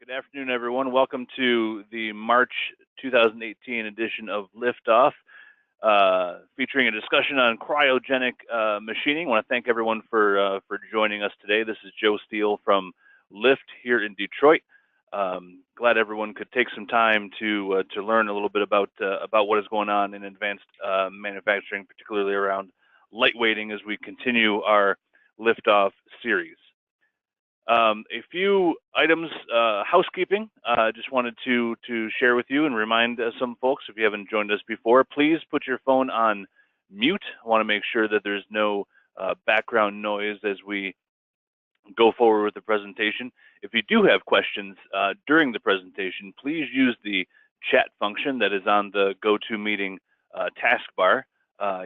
Good afternoon, everyone. Welcome to the March 2018 edition of Liftoff, featuring a discussion on cryogenic machining. I want to thank everyone for joining us today. This is Joe Steele from Lift here in Detroit. Glad everyone could take some time to learn a little bit about what is going on in advanced manufacturing, particularly around lightweighting, as we continue our Liftoff series. A few items, housekeeping. Just wanted to share with you and remind some folks, if you haven't joined us before, please put your phone on mute. I want to make sure that there's no background noise as we go forward with the presentation. If you do have questions during the presentation, please use the chat function that is on the GoToMeeting taskbar.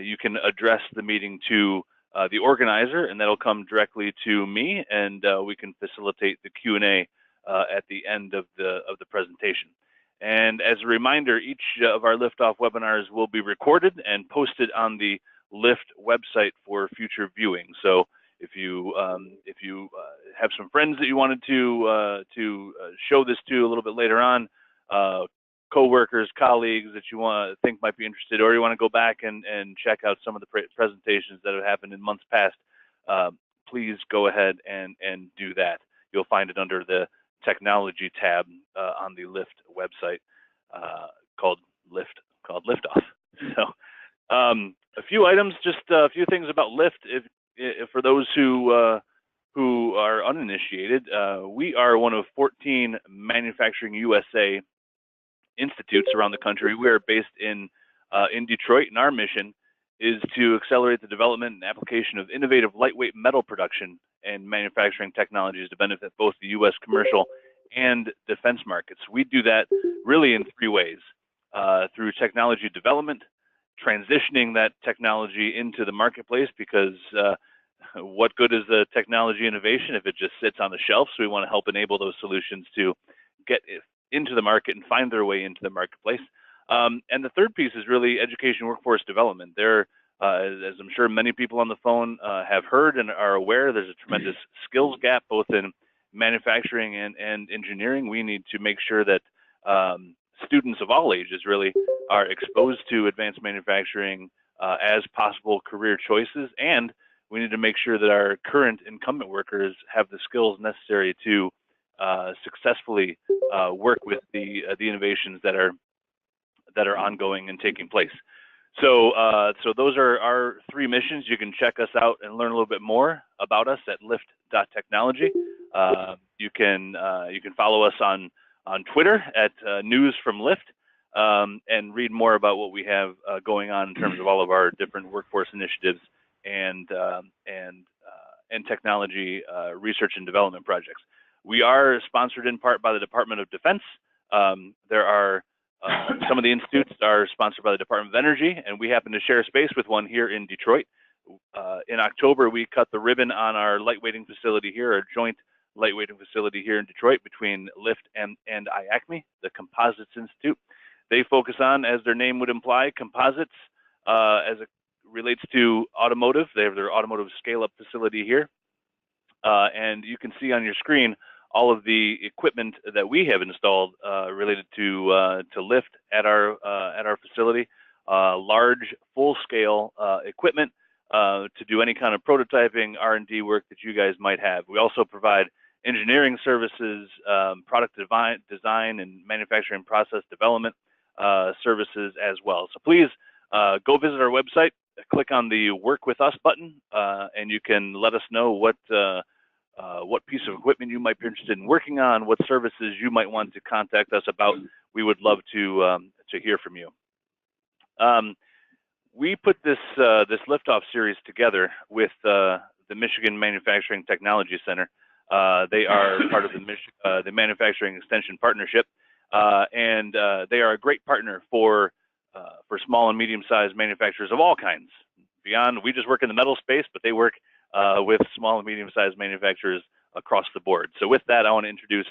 You can address the meeting to the organizer, and that'll come directly to me, and we can facilitate the Q&A at the end of the presentation. And as a reminder, each of our Liftoff webinars will be recorded and posted on the Lift website for future viewing. So if you have some friends that you wanted to show this to a little bit later on, co-workers, colleagues that you think might be interested, or you want to go back and check out some of the presentations that have happened in months past, please go ahead and do that. You'll find it under the technology tab on the Lift website called Liftoff. So a few items, just a few things about Lift. If for those who are uninitiated, we are one of 14 Manufacturing USA institutes around the country. We are based in Detroit, and our mission is to accelerate the development and application of innovative lightweight metal production and manufacturing technologies to benefit both the U.S. commercial and defense markets. We do that really in three ways: through technology development, transitioning that technology into the marketplace, because what good is the technology innovation if it just sits on the shelf? So we want to help enable those solutions to get into the market and find their way into the marketplace. And the third piece is really education workforce development. There, as I'm sure many people on the phone have heard and are aware, there's a tremendous skills gap both in manufacturing and engineering. We need to make sure that students of all ages really are exposed to advanced manufacturing as possible career choices, and we need to make sure that our current incumbent workers have the skills necessary to successfully work with the innovations that are ongoing and taking place. So those are our three missions. You can check us out and learn a little bit more about us at lift.technology. You can follow us on Twitter at News from Lift, and read more about what we have going on in terms of all of our different workforce initiatives and technology research and development projects. We are sponsored in part by the Department of Defense. There are some of the institutes are sponsored by the Department of Energy, and we happen to share space with one here in Detroit. In October, we cut the ribbon on our lightweighting facility here, our joint lightweighting facility here in Detroit between Lift and IACME, the Composites Institute. They focus on, as their name would imply, composites as it relates to automotive. They have their automotive scale-up facility here. And you can see on your screen all of the equipment that we have installed related to Lift at our facility. Large, full-scale equipment to do any kind of prototyping, R&D work that you guys might have. We also provide engineering services, product design and manufacturing process development services as well. So please go visit our website, click on the Work With Us button, and you can let us know what piece of equipment you might be interested in working on, what services you might want to contact us about. We would love to hear from you. We put this Liftoff series together with the Michigan Manufacturing Technology Center. They are part of the Manufacturing Extension Partnership, and they are a great partner for small and medium-sized manufacturers of all kinds. Beyond, we just work in the metal space, but they work with small and medium-sized manufacturers across the board. So with that, I want to introduce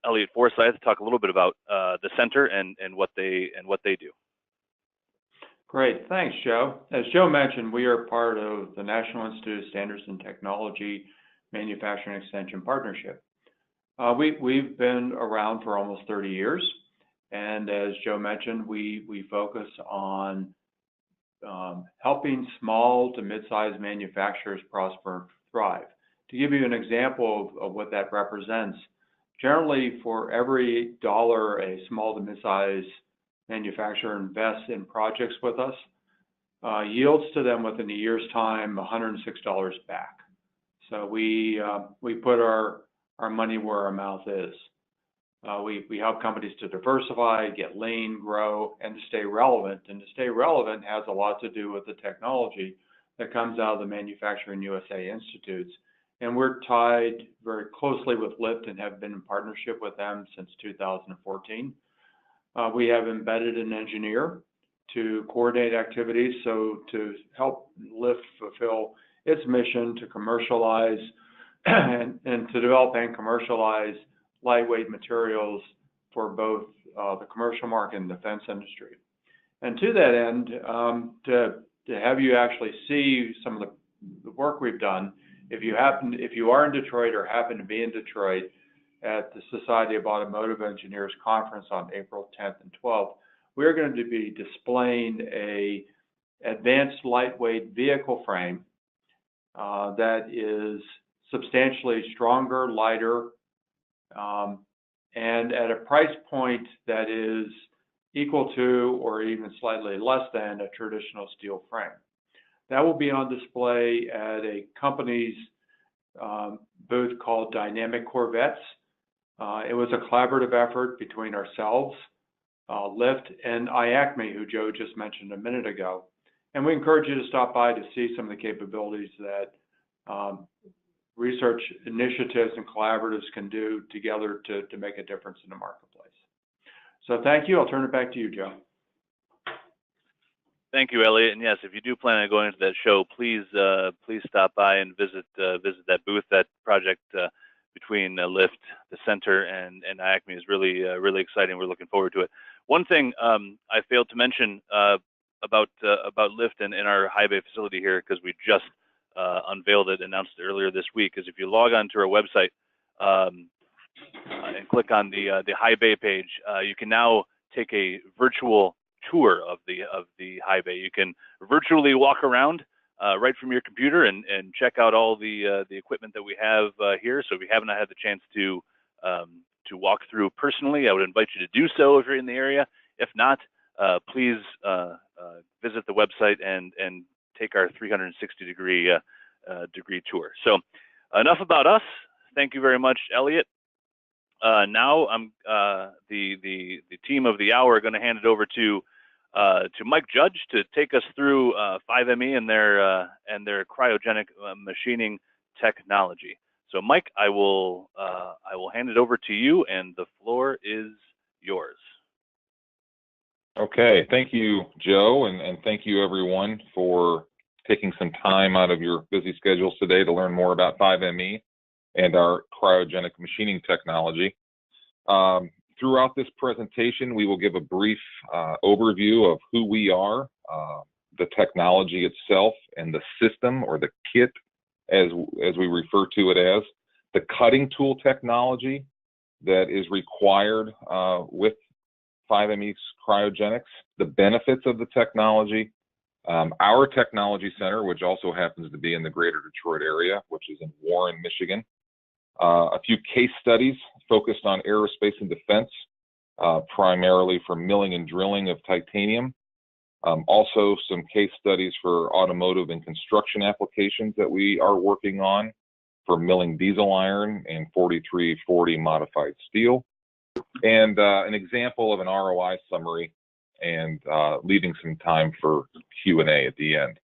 Elliot Forsyth to talk a little bit about the center and what they do. Great, thanks, Joe. As Joe mentioned, we are part of the National Institute of Standards and Technology Manufacturing Extension Partnership. We've been around for almost 30 years, and as Joe mentioned, we focus on helping small to mid-sized manufacturers prosper and thrive. To give you an example of what that represents, generally for every dollar a small to mid-sized manufacturer invests in projects with us, yields to them within a year's time $106 back. So we put our money where our mouth is. We help companies to diversify, get lean, grow, and to stay relevant. And to stay relevant has a lot to do with the technology that comes out of the Manufacturing USA Institutes. And we're tied very closely with LIFT and have been in partnership with them since 2014. We have embedded an engineer to coordinate activities, so to help LIFT fulfill its mission to commercialize and to develop and commercialize lightweight materials for both the commercial market and defense industry. And to that end, to have you actually see some of the work we've done, if you are in Detroit or happen to be in Detroit at the Society of Automotive Engineers conference on April 10th and 12th, we're going to be displaying a advanced lightweight vehicle frame that is substantially stronger, lighter, and at a price point that is equal to or even slightly less than a traditional steel frame. That will be on display at a company's booth called Dynamic Corvettes. It was a collaborative effort between ourselves, LIFT, and IACME, who Joe just mentioned a minute ago. And we encourage you to stop by to see some of the capabilities that research initiatives and collaboratives can do together to make a difference in the marketplace. So thank you. I'll turn it back to you, Joe. Thank you, Elliot. And yes, if you do plan on going to that show, please stop by and visit that booth. That project between LIFT, the center, and IACME is really exciting. We're looking forward to it. One thing I failed to mention about LIFT and our high bay facility here, because we just unveiled it, announced it earlier this week, is if you log on to our website and click on the high bay page, you can now take a virtual tour of the high bay. You can virtually walk around right from your computer and check out all the equipment that we have here. So if you haven't had the chance to walk through personally, I would invite you to do so if you're in the area. If not, please visit the website and take our 360-degree tour. So enough about us. Thank you very much, Elliot. Now I'm the team of the hour are going to hand it over to Mike Judge to take us through 5ME and their cryogenic machining technology. So Mike, I will hand it over to you, and the floor is yours. Okay, thank you, Joe, and thank you everyone for taking some time out of your busy schedules today to learn more about 5ME and our cryogenic machining technology. Throughout this presentation, we will give a brief overview of who we are, the technology itself, and the system or the kit, as we refer to it as, the cutting tool technology that is required with 5ME's cryogenics, the benefits of the technology, our technology center, which also happens to be in the greater Detroit area, which is in Warren, Michigan. A few case studies focused on aerospace and defense, primarily for milling and drilling of titanium. Also some case studies for automotive and construction applications that we are working on for milling diesel iron and 4340 modified steel. And an example of an ROI summary, and leaving some time for Q&A at the end.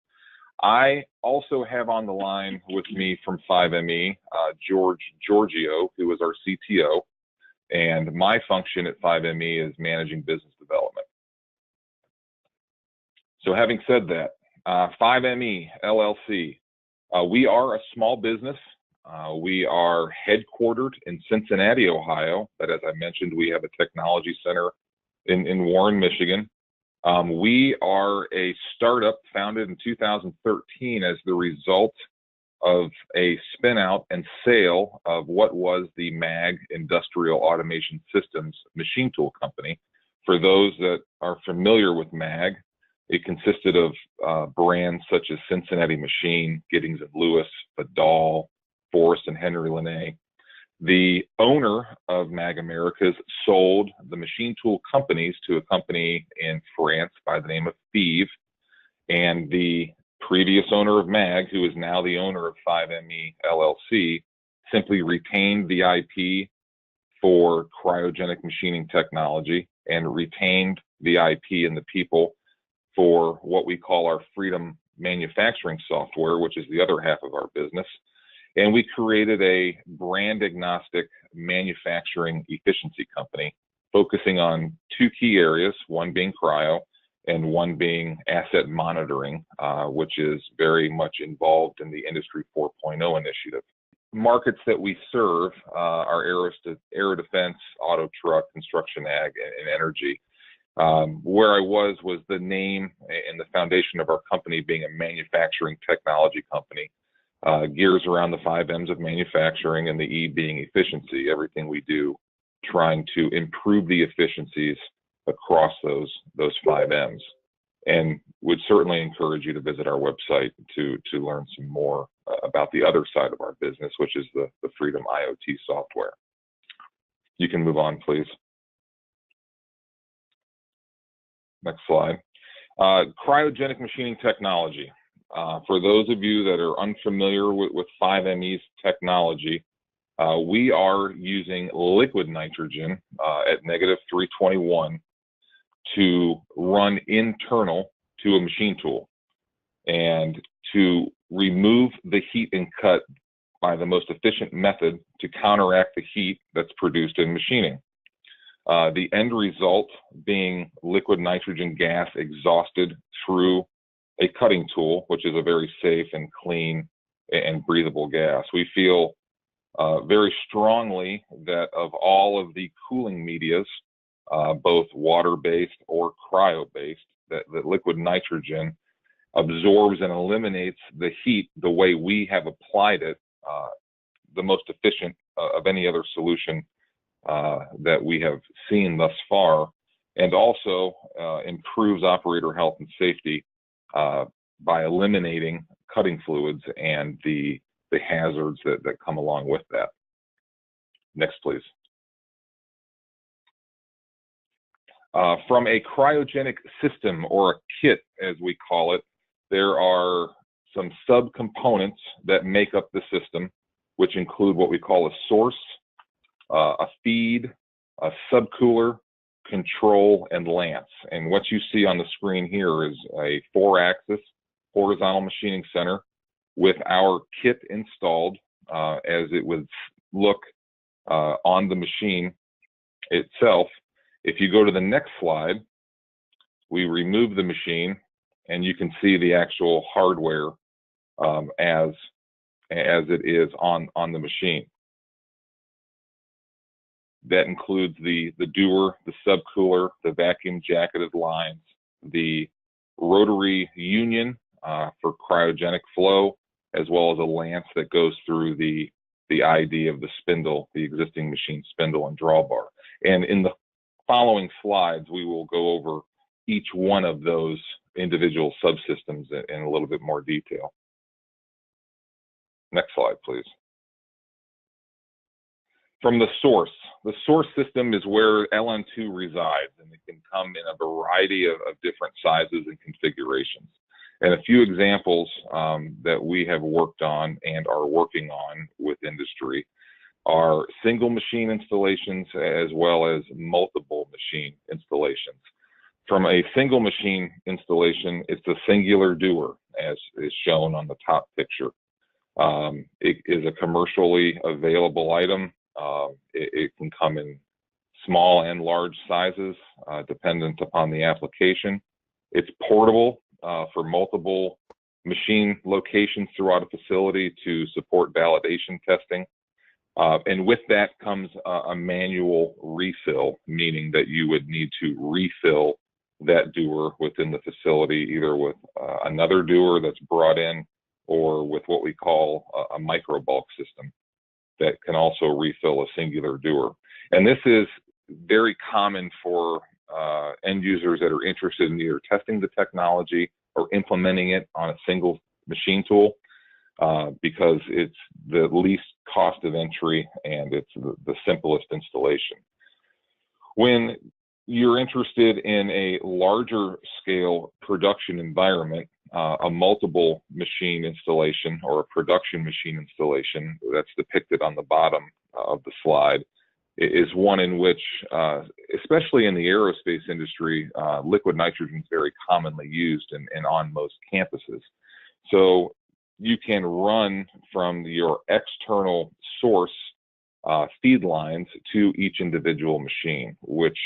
I also have on the line with me from 5ME, George Giorgio, who is our CTO, and my function at 5ME is managing business development. So having said that, 5ME LLC, we are a small business. We are headquartered in Cincinnati, Ohio, but as I mentioned, we have a technology center in Warren, Michigan. We are a startup founded in 2013 as the result of a spin out and sale of what was the MAG Industrial Automation Systems machine tool company. For those that are familiar with MAG, it consisted of brands such as Cincinnati Machine, Giddings & Lewis, Vidal, Forrest and Henry Linné. The owner of MAG Americas sold the machine tool companies to a company in France by the name of Fives, and the previous owner of MAG, who is now the owner of 5ME LLC, simply retained the IP for cryogenic machining technology and retained the IP and the people for what we call our Freedom manufacturing software, which is the other half of our business. And we created a brand agnostic manufacturing efficiency company focusing on two key areas, one being cryo and one being asset monitoring, which is very much involved in the Industry 4.0 initiative. Markets that we serve are aero defense, auto truck, construction, ag, and energy. Where I was the name and the foundation of our company being a manufacturing technology company. Gears around the 5 M's of manufacturing and the E being efficiency, everything we do trying to improve the efficiencies across those 5 M's. And would certainly encourage you to visit our website to learn some more about the other side of our business, which is the Freedom IoT software. You can move on, please. Next slide. Cryogenic machining technology. For those of you that are unfamiliar with 5ME's technology, we are using liquid nitrogen at -321 to run internal to a machine tool and to remove the heat and cut by the most efficient method to counteract the heat that's produced in machining. The end result being liquid nitrogen gas exhausted through a cutting tool, which is a very safe and clean and breathable gas. We feel very strongly that of all of the cooling medias, both water-based or cryo-based, that liquid nitrogen absorbs and eliminates the heat the way we have applied it, the most efficient of any other solution that we have seen thus far, and also improves operator health and safety by eliminating cutting fluids and the hazards that come along with that. Next, please. From a cryogenic system, or a kit as we call it, there are some subcomponents that make up the system, which include what we call a source, a feed, a subcooler, control, and lance. And what you see on the screen here is a 4-axis horizontal machining center with our kit installed as it would look on the machine itself. If you go to the next slide, we remove the machine and you can see the actual hardware as it is on the machine. That includes the doer, the subcooler, the vacuum jacketed lines, the rotary union for cryogenic flow, as well as a lance that goes through the ID of the spindle, the existing machine spindle and drawbar. And in the following slides, we will go over each one of those individual subsystems in a little bit more detail. Next slide, please. From the source system is where LN2 resides, and it can come in a variety of different sizes and configurations. And a few examples that we have worked on and are working on with industry are single machine installations as well as multiple machine installations. From a single machine installation, it's a singular doer, as is shown on the top picture. It is a commercially available item. It can come in small and large sizes, dependent upon the application. It's portable for multiple machine locations throughout a facility to support validation testing. And with that comes a manual refill, meaning that you would need to refill that doer within the facility, either with another doer that's brought in or with what we call a micro bulk system that can also refill a singular dewar. And this is very common for end users that are interested in either testing the technology or implementing it on a single machine tool, because it's the least cost of entry and it's the simplest installation. When you're interested in a larger scale production environment, a multiple machine installation or a production machine installation that's depicted on the bottom of the slide is one in which, especially in the aerospace industry, liquid nitrogen is very commonly used and on most campuses. So you can run from your external source feed lines to each individual machine, which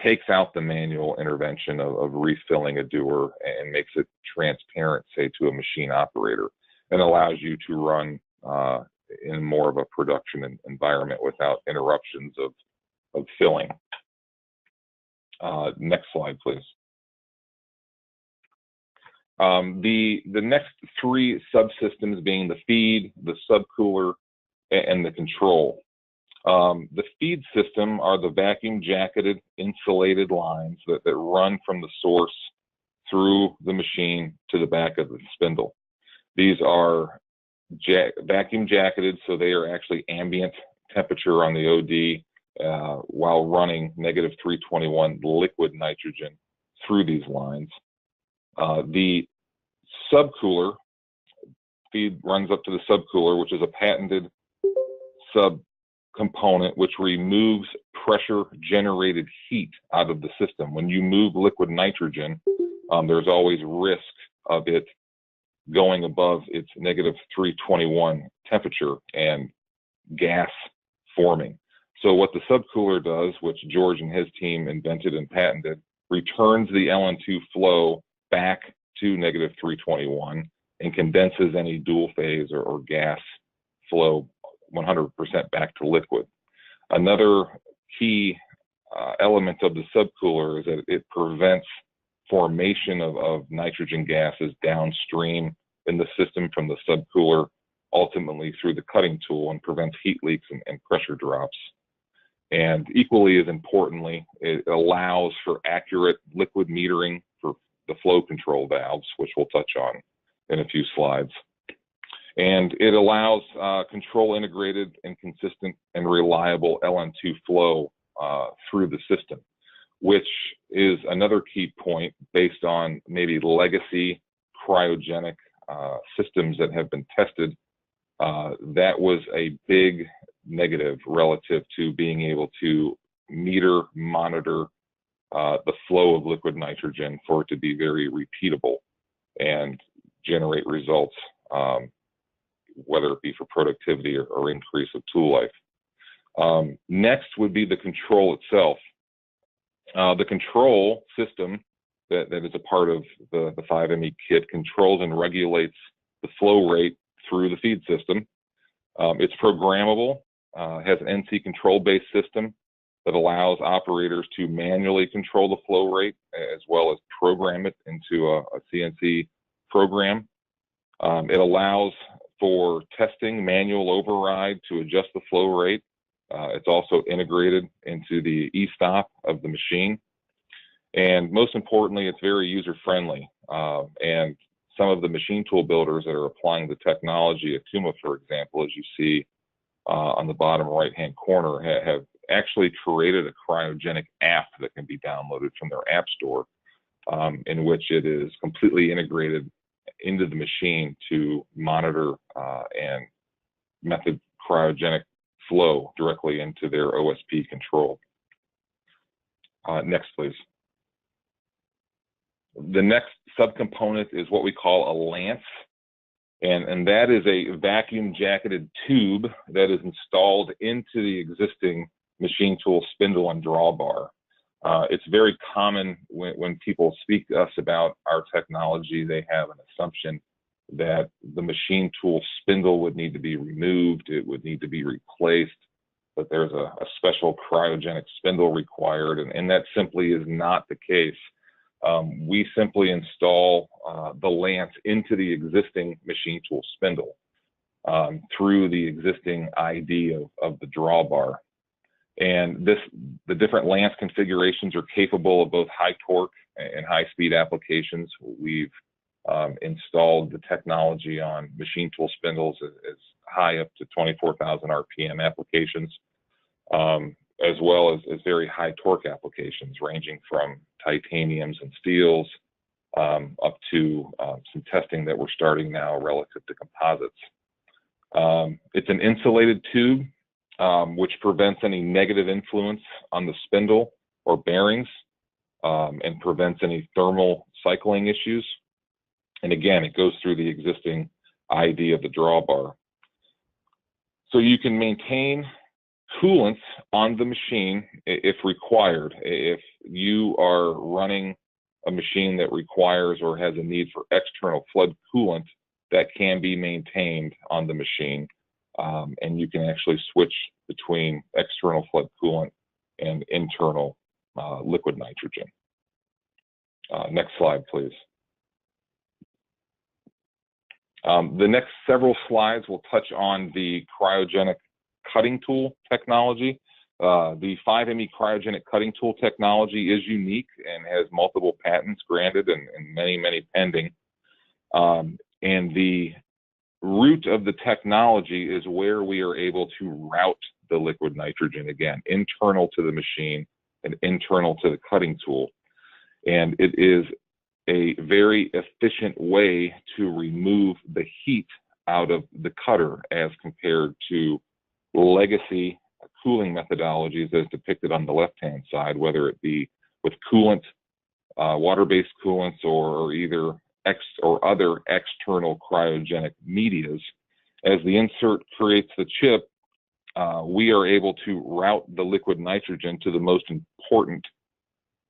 takes out the manual intervention of refilling a dewar and makes it transparent, say, to a machine operator, and allows you to run in more of a production environment without interruptions of filling. Next slide, please. The next three subsystems being the feed, the subcooler, and the control. The feed system are the vacuum jacketed insulated lines that run from the source through the machine to the back of the spindle. These are vacuum jacketed, so they are actually ambient temperature on the OD while running -321 liquid nitrogen through these lines. The subcooler feed runs up to the subcooler, which is a patented subcomponent which removes pressure generated heat out of the system. When you move liquid nitrogen, there's always risk of it going above its -321 temperature and gas forming. So what the subcooler does, which George and his team invented and patented, returns the LN2 flow back to -321 and condenses any dual phase or gas flow 100% back to liquid. Another key element of the subcooler is that it prevents formation of nitrogen gases downstream in the system from the subcooler, ultimately through the cutting tool, and prevents heat leaks and pressure drops. And equally as importantly, it allows for accurate liquid metering for the flow control valves, which we'll touch on in a few slides. And it allows control integrated and consistent and reliable LN2 flow through the system, which is another key point based on maybe legacy cryogenic systems that have been tested. That was a big negative relative to being able to monitor the flow of liquid nitrogen for it to be very repeatable and generate results, whether it be for productivity or increase of tool life. Next would be the control itself. The control system that is a part of the 5ME kit controls and regulates the flow rate through the feed system. It's programmable, has an NC control-based system that allows operators to manually control the flow rate as well as program it into a CNC program. It allows for testing manual override to adjust the flow rate. It's also integrated into the e-stop of the machine. And most importantly, it's very user-friendly. And some of the machine tool builders that are applying the technology, Akuma, for example, as you see on the bottom right-hand corner, have actually created a cryogenic app that can be downloaded from their app store, in which it is completely integrated into the machine to monitor and method cryogenic flow directly into their OSP control. Next, please. The next subcomponent is what we call a lance, and that is a vacuum jacketed tube that is installed into the existing machine tool spindle and drawbar. It's very common when people speak to us about our technology, they have an assumption that the machine tool spindle would need to be removed, it would need to be replaced, but there's a special cryogenic spindle required, and that simply is not the case. we simply install the lance into the existing machine tool spindle through the existing ID of the drawbar. And the different lance configurations are capable of both high torque and high speed applications. We've installed the technology on machine tool spindles as high up to 24,000 RPM applications, as well as very high torque applications ranging from titaniums and steels up to some testing that we're starting now relative to composites. It's an insulated tube, which prevents any negative influence on the spindle or bearings and prevents any thermal cycling issues. And again, it goes through the existing ID of the drawbar. So you can maintain coolants on the machine if required. If you are running a machine that requires or has a need for external flood coolant, that can be maintained on the machine. And you can actually switch between external flood coolant and internal liquid nitrogen. Next slide, please. The next several slides will touch on the cryogenic cutting tool technology. The 5ME cryogenic cutting tool technology is unique and has multiple patents granted and many, many pending. And the root of the technology is where we are able to route the liquid nitrogen, again, internal to the machine and internal to the cutting tool. And it is a very efficient way to remove the heat out of the cutter as compared to legacy cooling methodologies as depicted on the left-hand side, whether it be with coolant, water-based coolants, or either other external cryogenic medias. As the insert creates the chip, we are able to route the liquid nitrogen to the most important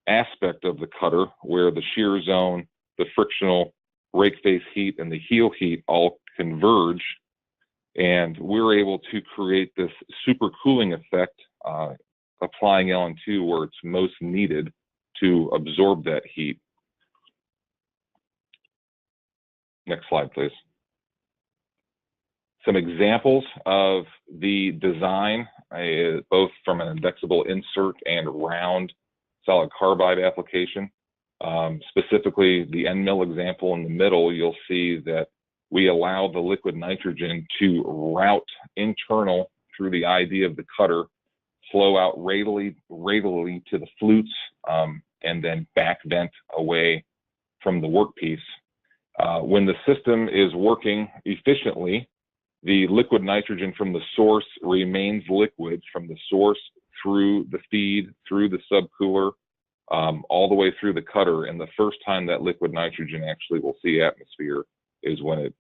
aspect of the cutter, where the shear zone, the frictional rake face heat, and the heel heat all converge. And we're able to create this super cooling effect, applying LN2 where it's most needed to absorb that heat. Next slide, please. Some examples of the design, both from an indexable insert and round solid carbide application. Specifically, the end mill example in the middle, you'll see that we allow the liquid nitrogen to route internal through the ID of the cutter, flow out radially to the flutes, and then back vent away from the workpiece. When the system is working efficiently, the liquid nitrogen from the source remains liquid from the source through the feed, through the subcooler, all the way through the cutter. And the first time that liquid nitrogen actually will see atmosphere is when it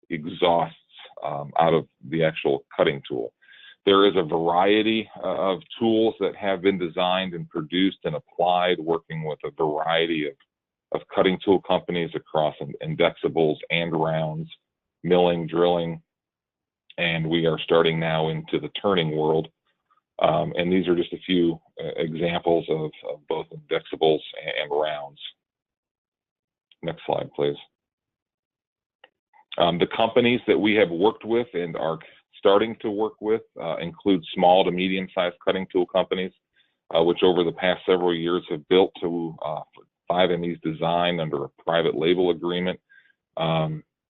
exhausts out of the actual cutting tool. There is a variety of tools that have been designed and produced and applied, working with a variety of cutting tool companies across indexables and rounds, milling, drilling, and we are starting now into the turning world. And these are just a few examples of both indexables and rounds. Next slide, please. The companies that we have worked with and are starting to work with include small to medium-sized cutting tool companies, which over the past several years have built to 5ME's design under a private label agreement.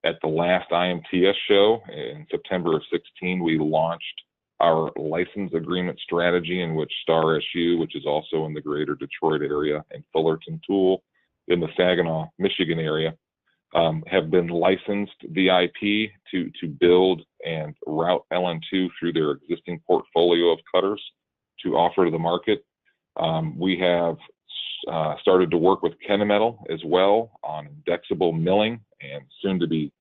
At the last IMTS show in September of 16, we launched our license agreement strategy, in which Star SU, which is also in the greater Detroit area, and Fullerton Tool in the Saginaw, Michigan area, have been licensed the IP to build and route LN2 through their existing portfolio of cutters to offer to the market. We have started to work with Kennametal as well on indexable milling and soon to be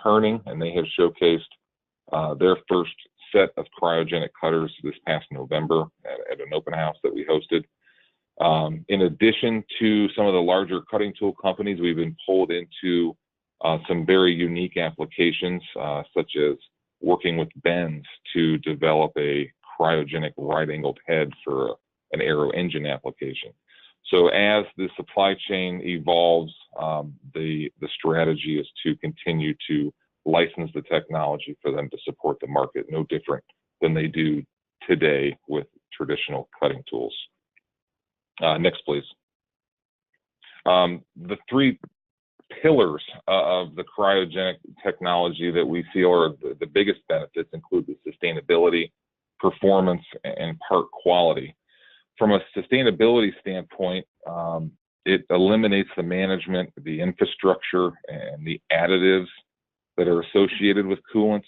turning, and they have showcased their first set of cryogenic cutters this past November at an open house that we hosted. In addition to some of the larger cutting tool companies, we've been pulled into some very unique applications, such as working with Benz to develop a cryogenic right-angled head for an aero engine application. So as the supply chain evolves, the strategy is to continue to license the technology for them to support the market, no different than they do today with traditional cutting tools. Next, please. The three pillars of the cryogenic technology that we feel are the biggest benefits include the sustainability, performance, and part quality. From a sustainability standpoint, it eliminates the management, the infrastructure, and the additives that are associated with coolants.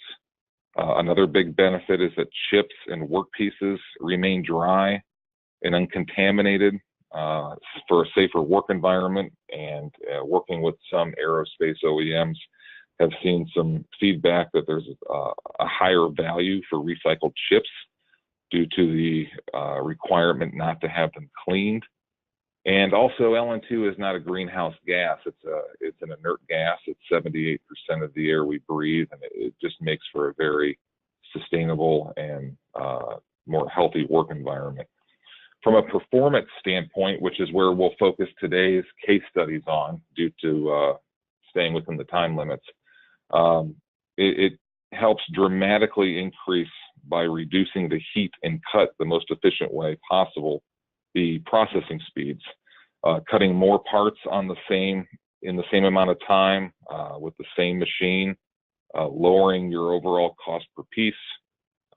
Another big benefit is that chips and workpieces remain dry and uncontaminated for a safer work environment, and working with some aerospace OEMs have seen some feedback that there's a higher value for recycled chips due to the requirement not to have them cleaned. And also, LN2 is not a greenhouse gas. It's an inert gas. It's 78% of the air we breathe, and it just makes for a very sustainable and more healthy work environment. From a performance standpoint, which is where we'll focus today's case studies on due to staying within the time limits, it helps dramatically increase, by reducing the heat and cut the most efficient way possible, the processing speeds, cutting more parts in the same amount of time with the same machine, lowering your overall cost per piece,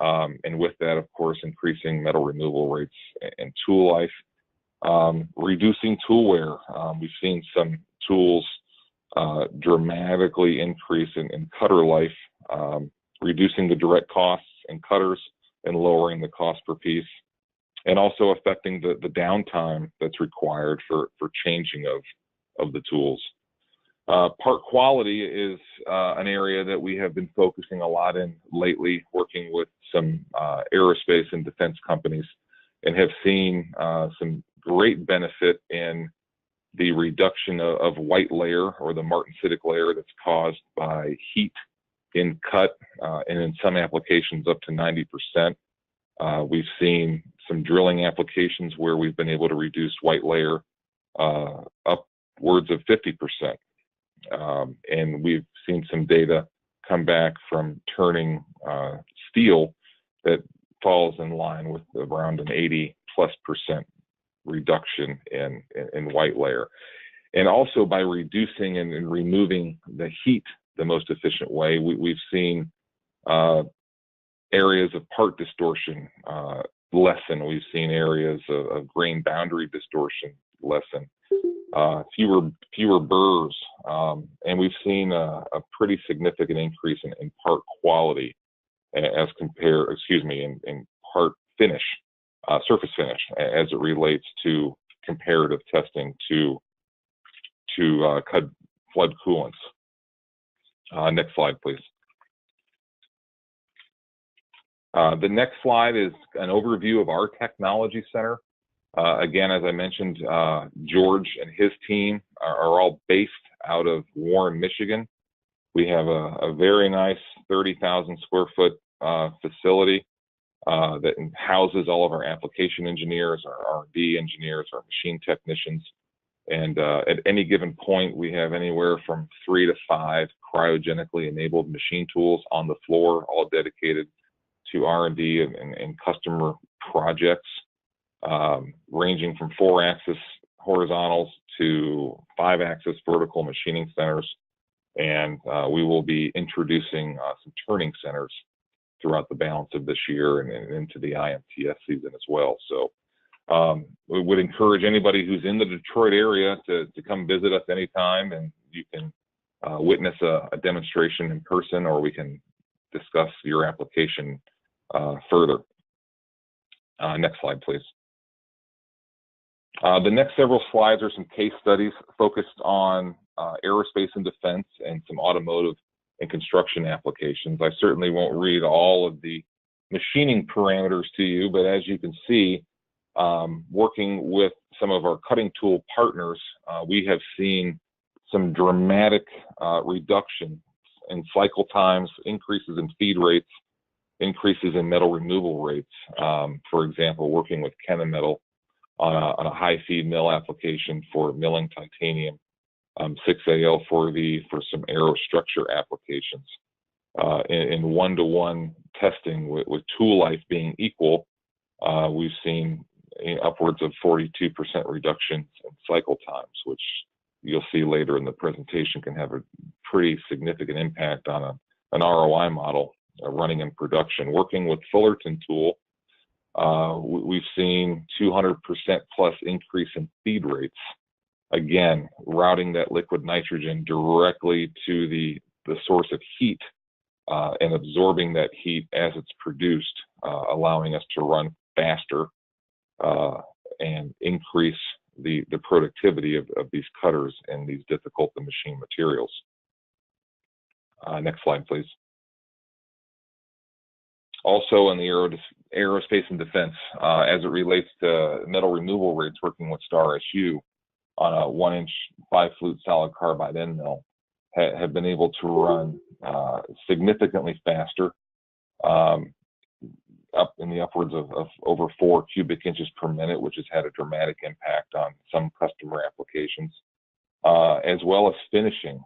and with that, of course, increasing metal removal rates and tool life, reducing tool wear. We've seen some tools dramatically increase in cutter life, reducing the direct costs in cutters and lowering the cost per piece, and also affecting the downtime that's required for changing of the tools. Part quality is an area that we have been focusing a lot in lately, working with some aerospace and defense companies, and have seen some great benefit in the reduction of white layer, or the martensitic layer, that's caused by heat in cut, and in some applications up to 90%. We've seen some drilling applications where we've been able to reduce white layer upwards of 50%. And we've seen some data come back from turning steel that falls in line with around an 80+% reduction in white layer. And also, by reducing and removing the heat the most efficient way, we've seen areas of part distortion lessen. We've seen areas of grain boundary distortion lessen, fewer burrs, and we've seen a pretty significant increase in part quality as compared, in part finish, surface finish, as it relates to comparative testing to flood coolants. Next slide, please. The next slide is an overview of our technology center. Again, as I mentioned, George and his team are all based out of Warren, Michigan. We have a very nice 30,000 square foot facility that houses all of our application engineers, our R&D engineers, our machine technicians. And at any given point, we have anywhere from 3 to 5 cryogenically enabled machine tools on the floor, all dedicated to R&D and customer projects, ranging from 4-axis horizontals to 5-axis vertical machining centers. And we will be introducing some turning centers throughout the balance of this year and into the IMTS season as well. So we would encourage anybody who's in the Detroit area to come visit us anytime, and you can witness a demonstration in person, or we can discuss your application further. Next slide, please. The next several slides are some case studies focused on aerospace and defense and some automotive and construction applications. I certainly won't read all of the machining parameters to you, but as you can see, working with some of our cutting tool partners, we have seen some dramatic reduction in cycle times, increases in feed rates, increases in metal removal rates. For example, working with Kennametal on a high feed mill application for milling titanium 6AL for some aerostructure applications. In one-to-one testing with tool life being equal, we've seen upwards of 42% reductions in cycle times, which you'll see later in the presentation can have a pretty significant impact on an ROI model running in production. Working with Fullerton tool, we've seen 200% plus increase in feed rates. Again, routing that liquid nitrogen directly to the source of heat and absorbing that heat as it's produced, allowing us to run faster and increase the productivity of these cutters and these difficult to machine materials. Next slide, please. Also in the aerospace and defense, as it relates to metal removal rates, working with Star SU on a 1-inch 5-flute solid carbide end mill, have been able to run significantly faster, up in the upwards of over 4 cubic inches per minute, which has had a dramatic impact on some customer applications, as well as finishing.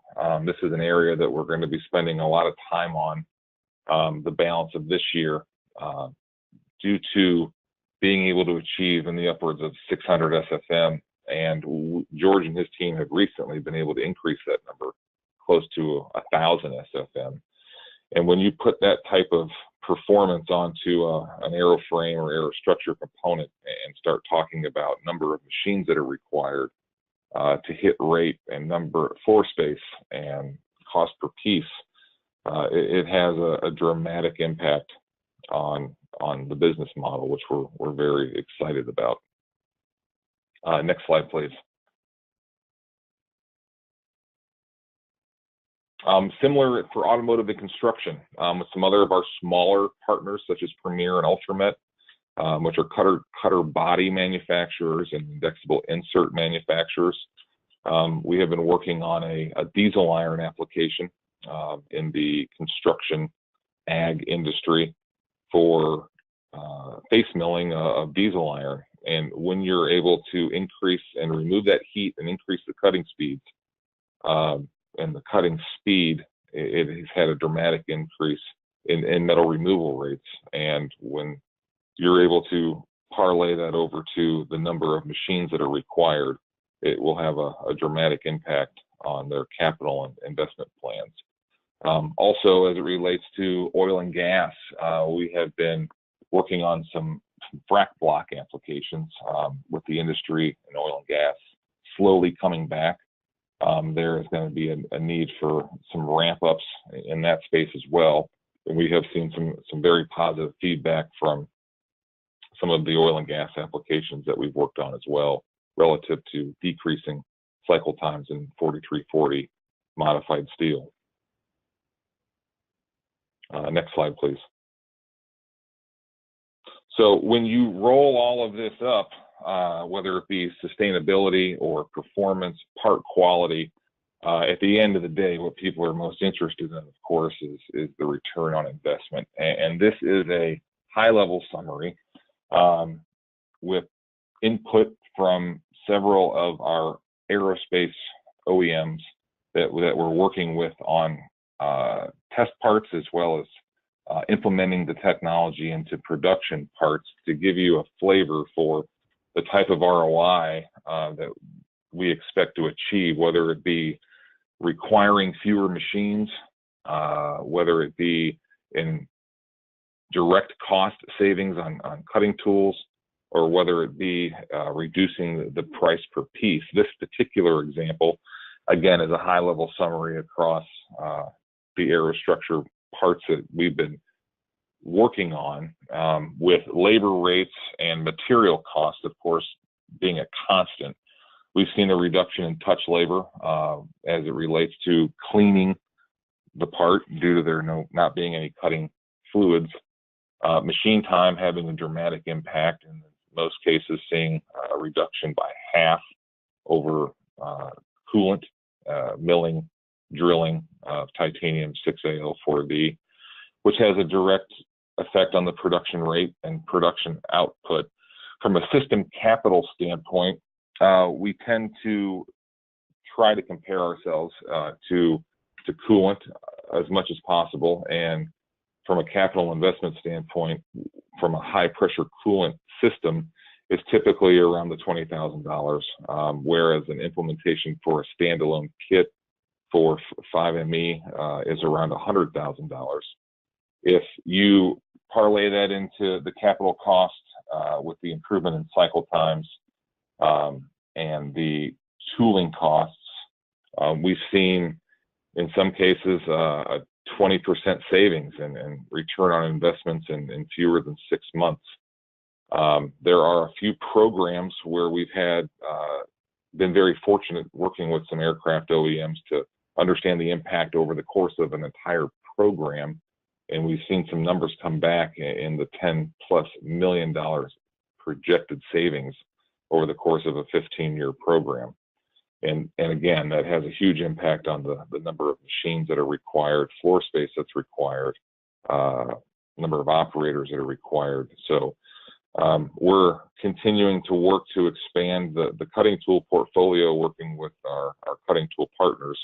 This is an area that we're going to be spending a lot of time on the balance of this year, due to being able to achieve in the upwards of 600 SFM. And George and his team have recently been able to increase that number close to 1,000 SFM. And when you put that type of performance onto an aeroframe or aerostructure component and start talking about number of machines that are required to hit rate and floor space and cost per piece, it has a dramatic impact on the business model, which we're very excited about. Next slide, please. Similar for automotive and construction, with some other of our smaller partners such as Premier and Ultramet, which are cutter body manufacturers and indexable insert manufacturers. We have been working on a diesel iron application in the construction ag industry for face milling of diesel iron. And when you're able to increase and remove that heat and increase the cutting speeds and the cutting speed, it has had a dramatic increase in metal removal rates. And when you're able to parlay that over to the number of machines that are required, it will have a dramatic impact on their capital and investment plans. Also, as it relates to oil and gas, we have been working on some frac block applications with the industry and oil and gas slowly coming back. There is going to be a need for some ramp ups in that space as well. And we have seen some very positive feedback from some of the oil and gas applications that we've worked on as well, relative to decreasing cycle times in 4340 modified steel. Next slide, please. So when you roll all of this up, whether it be sustainability or performance, part quality, at the end of the day, what people are most interested in, of course, is the return on investment. And this is a high-level summary with input from several of our aerospace OEMs that we're working with on test parts, as well as implementing the technology into production parts, to give you a flavor for the type of ROI that we expect to achieve, whether it be requiring fewer machines, whether it be in direct cost savings on cutting tools, or whether it be reducing the price per piece. This particular example, again, is a high-level summary across the aerostructure parts that we've been working on, with labor rates and material costs, of course, being a constant. We've seen a reduction in touch labor as it relates to cleaning the part due to there not being any cutting fluids. Machine time having a dramatic impact, in most cases seeing a reduction by half over coolant, milling, drilling of titanium 6AL4V, which has a direct effect on the production rate and production output. from a system capital standpoint, we tend to try to compare ourselves to coolant as much as possible. And from a capital investment standpoint, from a high pressure coolant system, is typically around the $20,000, whereas an implementation for a standalone kit for 5ME is around $100,000. If you parlay that into the capital cost with the improvement in cycle times and the tooling costs, we've seen in some cases a 20% savings and return on investments in fewer than 6 months. There are a few programs where we've had been very fortunate working with some aircraft OEMs to understand the impact over the course of an entire program, and we've seen some numbers come back in the $10+ million projected savings over the course of a 15-year program. And again, that has a huge impact on the number of machines that are required, floor space that's required, number of operators that are required. So we're continuing to work to expand the cutting tool portfolio, working with our cutting tool partners,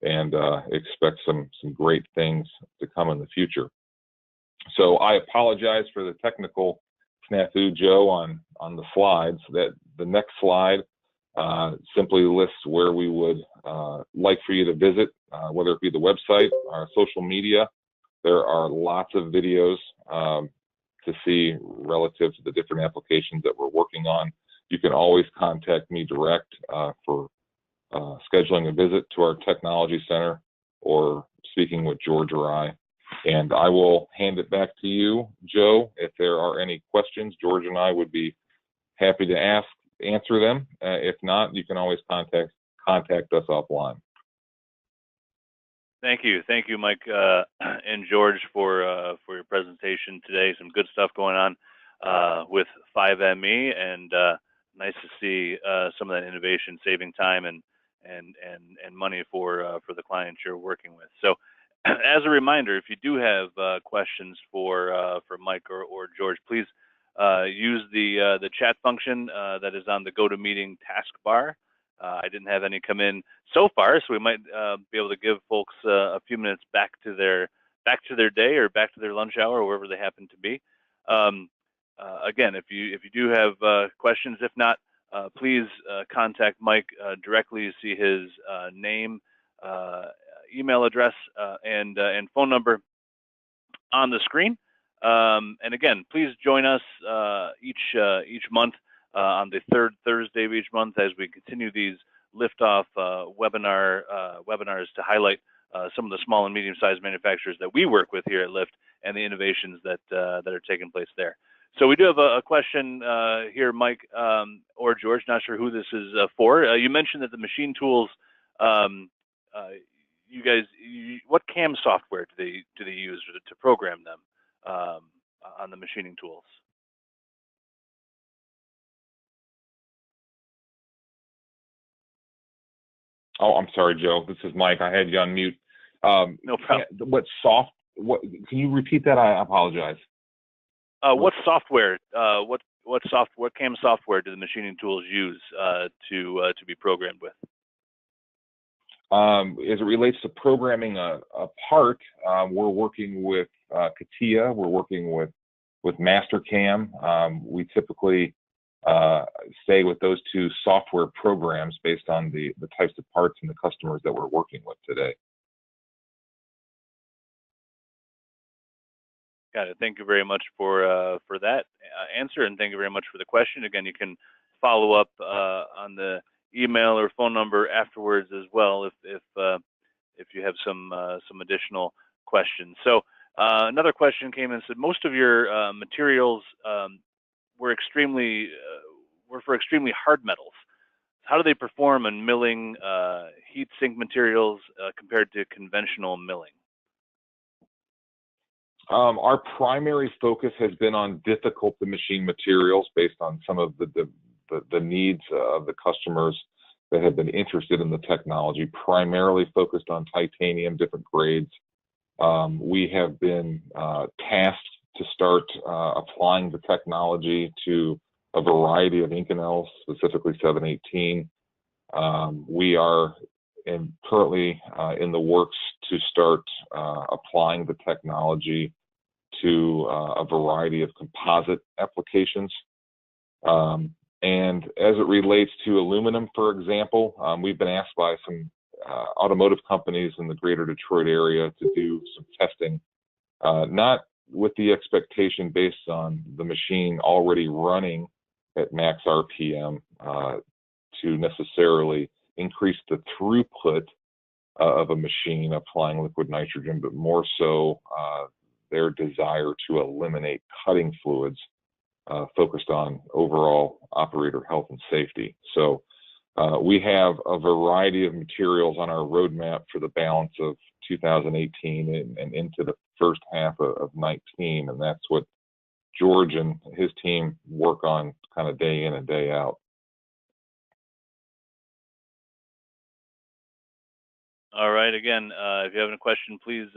and expect some great things to come in the future. So I apologize for the technical snafu, Joe, on the slides. That the next slide simply lists where we would like for you to visit, whether it be the website, our social media. There are lots of videos to see relative to the different applications that we're working on. You can always contact me direct for scheduling a visit to our technology center or speaking with George or I. And I will hand it back to you, Joe. If there are any questions, George and I would be happy to answer them. If not, you can always contact us offline. Thank you, Mike and George, for your presentation today. Some good stuff going on with 5ME, and nice to see some of that innovation saving time and money for the clients you're working with. So, as a reminder, if you do have questions for Mike or George, please use the chat function that is on the GoToMeeting taskbar. I didn't have any come in so far, so we might be able to give folks a few minutes back to their day or back to their lunch hour, or wherever they happen to be. Again, if you do have questions, if not, please contact Mike directly. You see his name, email address, and phone number on the screen. And again, please join us each month on the third Thursday of each month as we continue these liftoff webinars to highlight some of the small and medium-sized manufacturers that we work with here at Lift and the innovations that are taking place there. So we do have a question here, Mike or George. Not sure who this is for. You mentioned that the machine tools, what CAM software do they use to program them on the machining tools? Oh, I'm sorry, Joe. This is Mike. I had you on mute. No problem. What? Can you repeat that? I apologize. What software? What CAM software do the machining tools use to be programmed with? As it relates to programming a part, we're working with CATIA. We're working with Mastercam. We typically stay with those two software programs based on the types of parts and the customers that we're working with today. Got it. Thank you very much for that answer, and thank you very much for the question. Again, you can follow up on the email or phone number afterwards as well if you have some additional questions. So another question came in and said most of your materials were for extremely hard metals. How do they perform in milling heat sink materials compared to conventional milling? Our primary focus has been on difficult to machine materials based on some of the needs of the customers that have been interested in the technology, primarily focused on titanium, different grades. We have been tasked to start applying the technology to a variety of Inconels, specifically 718. We are currently in the works to start applying the technology to a variety of composite applications. And as it relates to aluminum, for example, we've been asked by some automotive companies in the greater Detroit area to do some testing, not with the expectation based on the machine already running at max RPM to necessarily increase the throughput of a machine applying liquid nitrogen, but more so their desire to eliminate cutting fluids focused on overall operator health and safety. So we have a variety of materials on our roadmap for the balance of 2018 and into the first half of 19, and that's what George and his team work on kind of day in and day out. All right. Again, if you have any question, please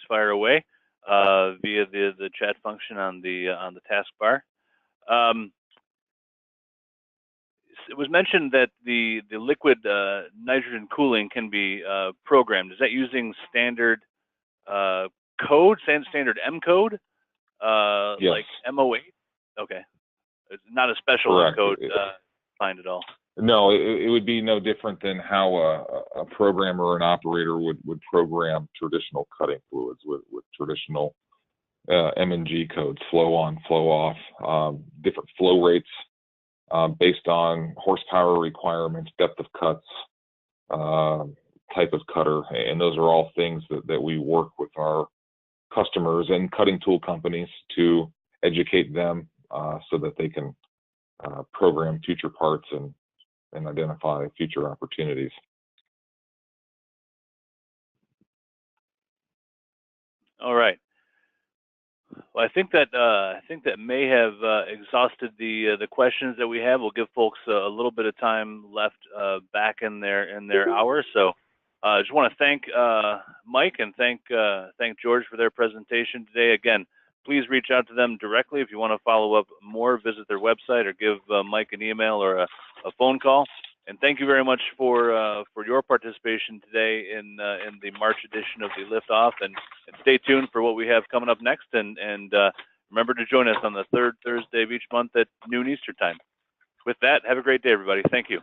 fire away via the chat function on the taskbar. It was mentioned that the liquid nitrogen cooling can be programmed. Is that using standard code, standard M code, Yes. like MO8? Okay, it's not a special Correct. code defined at all. No, it would be no different than how a programmer or an operator would program traditional cutting fluids with traditional M&G codes, flow on, flow off, different flow rates based on horsepower requirements, depth of cuts, type of cutter, and those are all things that we work with our customers and cutting tool companies to educate them so that they can program future parts and identify future opportunities. All right. Well, I think that may have exhausted the questions that we have. We'll give folks a little bit of time left back in their hour. So I just want to thank Mike and thank George for their presentation today. Again, please reach out to them directly if you want to follow up more. Visit their website or give Mike an email or a phone call. And thank you very much for your participation today in the March edition of the Liftoff. And stay tuned for what we have coming up next. And remember to join us on the third Thursday of each month at noon Eastern time. With that, have a great day, everybody. Thank you.